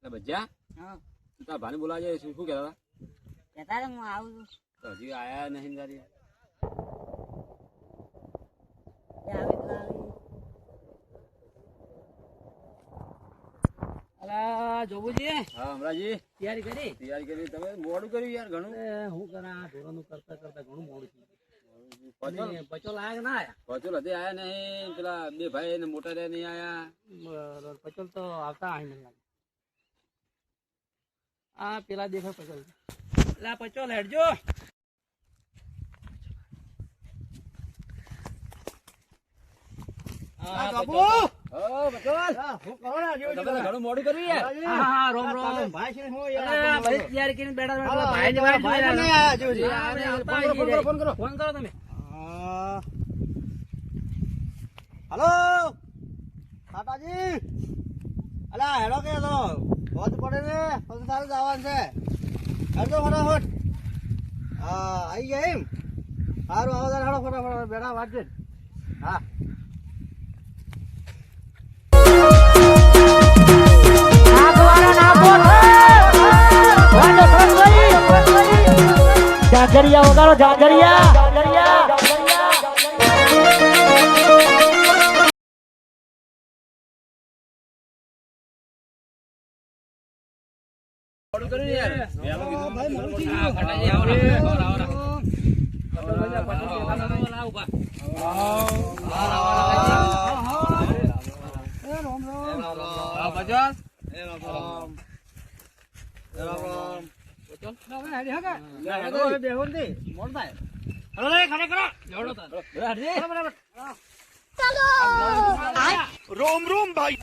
બચ્ચા તારા ભાને બોલાવજે. શું કહેતા કહેતા હું આવું છું. તો હજી આયા નહીં તારી. અલા જોબુજી, હા અમરાજી, તૈયારી કરી? તમે મોડું કર્યું યાર ઘણું. હું કરા ઢોરાનું કરતા કરતા ઘણું મોડું થયું. પચોલ પચોલ આયા કે ના આયા? પચોલ હજી આયા નહીં. પેલા બે ભાઈ ને મોટા રે નહીં આયા. બરાબર, પચોલ તો આવતા આઈ નહીં લાગે. આ પેલા દેખાય પચોલ. એટલે પચોલ હેડજો. ઘણું મોડું કર્યું યાર. હા રોમ રોમ. તૈયારી કરીને બેઠા ફોન કરો તમે. હલો કાકાજી, અલા હેડો કે તો હોજ પડે ને પછી સારું જવાનું છે. હેડો ફટાફટ. હા આવી ગયા એમ. સારું આવો તારે હેડો ફટાફટ બેડા વાંચે. હા જાગરિયા વગાડો, જાગરિયા. મોડું કર્યું યાર. ભાઈ મોડું થઈ હા, ગયું. કટાજી આવો ને. રોમ રોમ ભાઈ.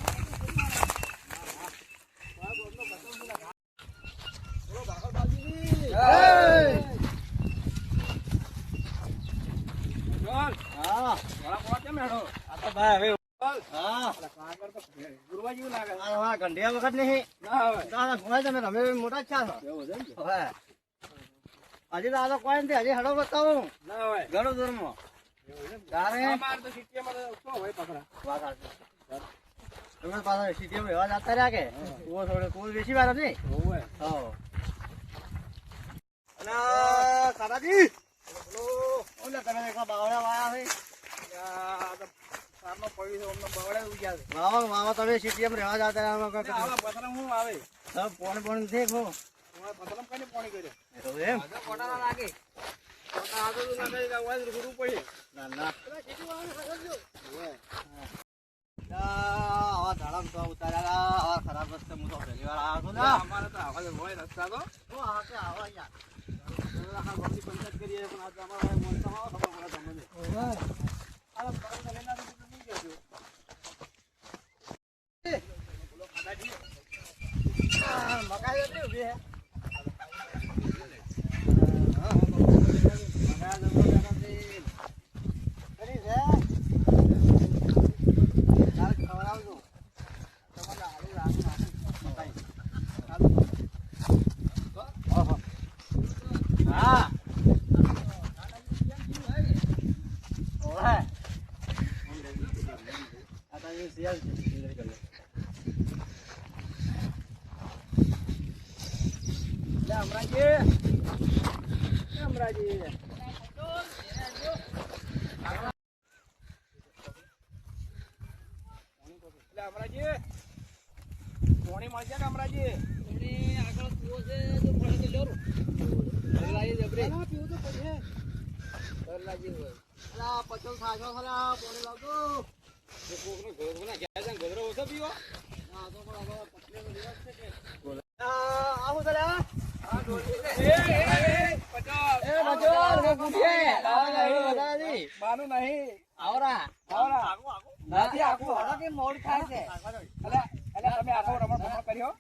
ઘંટિયા વખત નહીં તમે તમે મોટા જ છો. હજી તો આ તો કોઈ નથી. હજી હડો બતાવું ઘણું દૂરમાં તમે પાછા સિટીમાં રહેવા જતા રહ્યા કે કોઈ બેસી વાર નહીં. કાકાજી તમે બાવડા વાયા છે વાવા તમે સિટીમાં રહેવા જતા રહ્યા પોણી પોણી છે એમ આવા ધડમ તો ઉતાર્યા. આવા ખરાબ રસ્તે હું તો પહેલી વાર આવ્યો છું. અમારે તો આવા જ હોય રસ્તા તો આવા યાર પંચાયત કરીએ પણ આજે અમારે મોનસામાં ખબર પડે તમને. મકાઈ એટલી ઉભી હે. પોણી મળશે કે અમરાજી? આગળ કૂવો છે તો પાણી તો લેવું. પચોલ સાચો ખરા પોણી લાવતો ગોદરો ઓછો પીવો. આવું ચાલ્યા બાનું નહીં આવરા નથી આખું કે મોડ થાય છે. એટલે તમે આખો રમણ ભમણ કર્યો.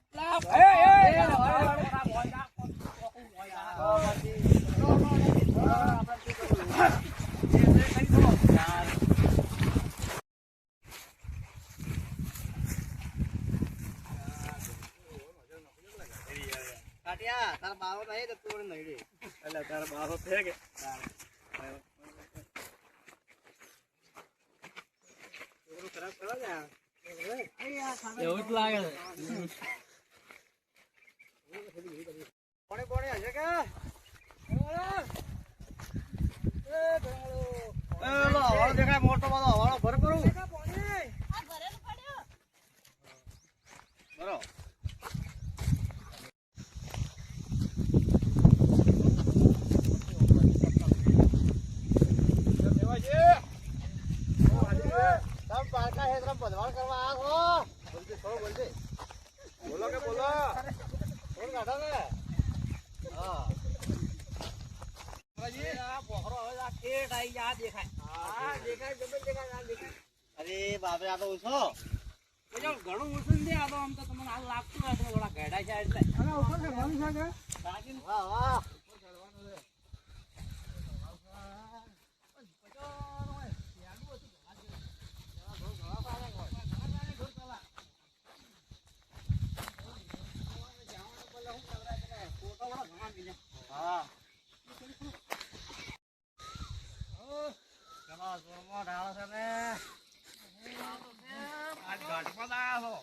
કાટિયા તારા બાવો નહીં તો તું નહીં રે. એટલે તારા બારો છે કે ખરાબ કરવા જાય. એવું જ લાગે છે. હવાળો દેખાય મોટો બધો હવાળો ભર કરું બરો તમે પારકા હેતરામ બધવાળ કરવા આવ્યા છો બોલજે થોડો બોલજે બોલો કે બોલો કોણ કાઢો ને હા અરે બાપરે આ તો ઓછો ઘણું ઓછું ને આ તો આમ તો તમને હાલ લાગતું હોય થોડા ઘેડા છે એટલે વાહ વાહ હા ચલો જોરમાં ઢાળો છે ને આજ ઘાટમાં આવ્યા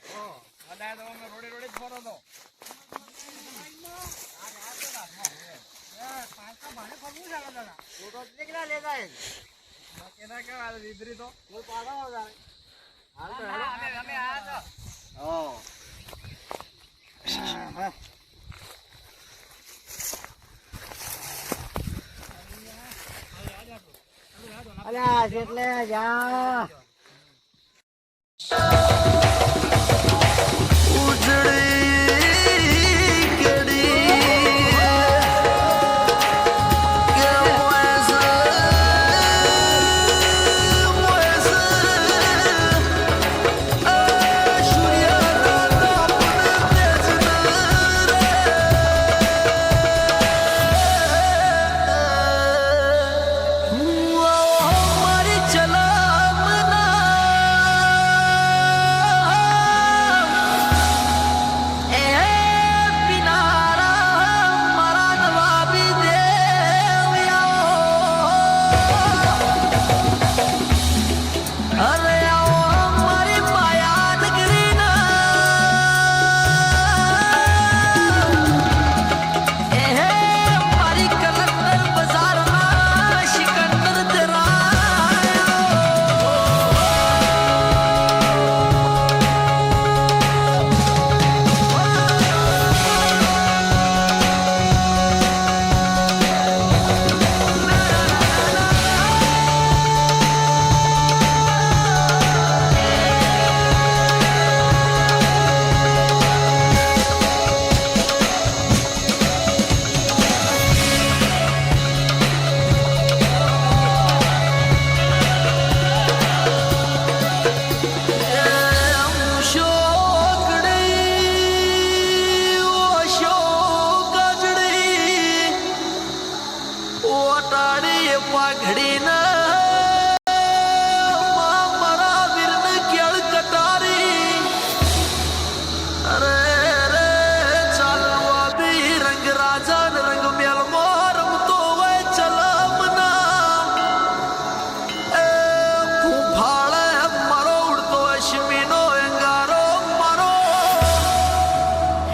છો બધા તો અમે રોડે રોડે જ ફરો તો ફોટો કેટલા લેતા હે કેના કેવા વિપરી તો કોઈ પાડો હાલ તો અમે આયા છો ઓ અલ્યા એટલે જા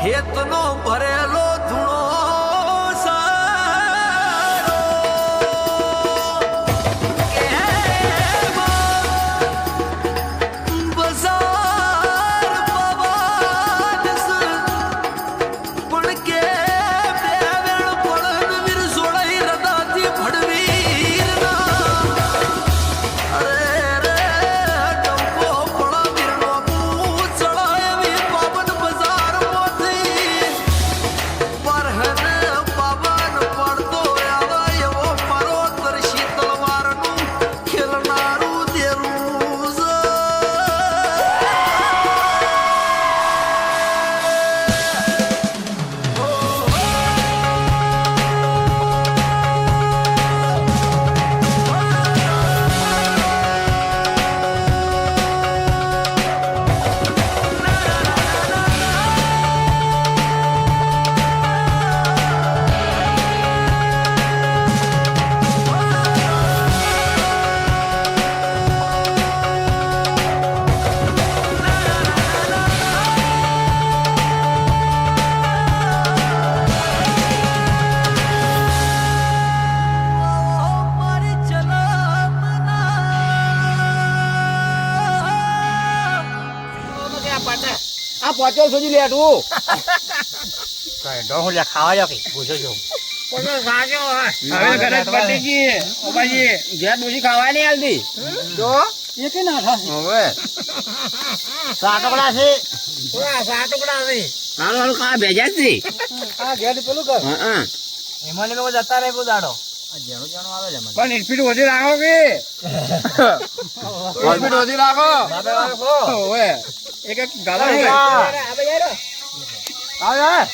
હેતનો ભરેલો ધૂણો સારો બજાર પવન પણ કે બે વેણ પડન વીર જોડાઈ રદાથી ભડવીર અરે રે ડંકો પડા વીરનો પૂ ચડાય વી પાવન બજાર મોથી આ પચો સુધી લેટવું ખાવા જાવ કે પૂછો છો હવે ઘરે જ પતી ગઈ ઓબાજી ઘેર ડોસી ખાવા નહીં આલતી તો એ કે ના થાય હવે સાટકડા છે હાલો હાલો ખાવા ભેજા જ છે આ ઘેર પેલું કર હા એમાં ને જતા રહે બહુ દાડો પણ સ્પીડ ઓછી રાખો કે સ્પીડ ઓછી રાખો ઓવે એક એક ગાલા આવે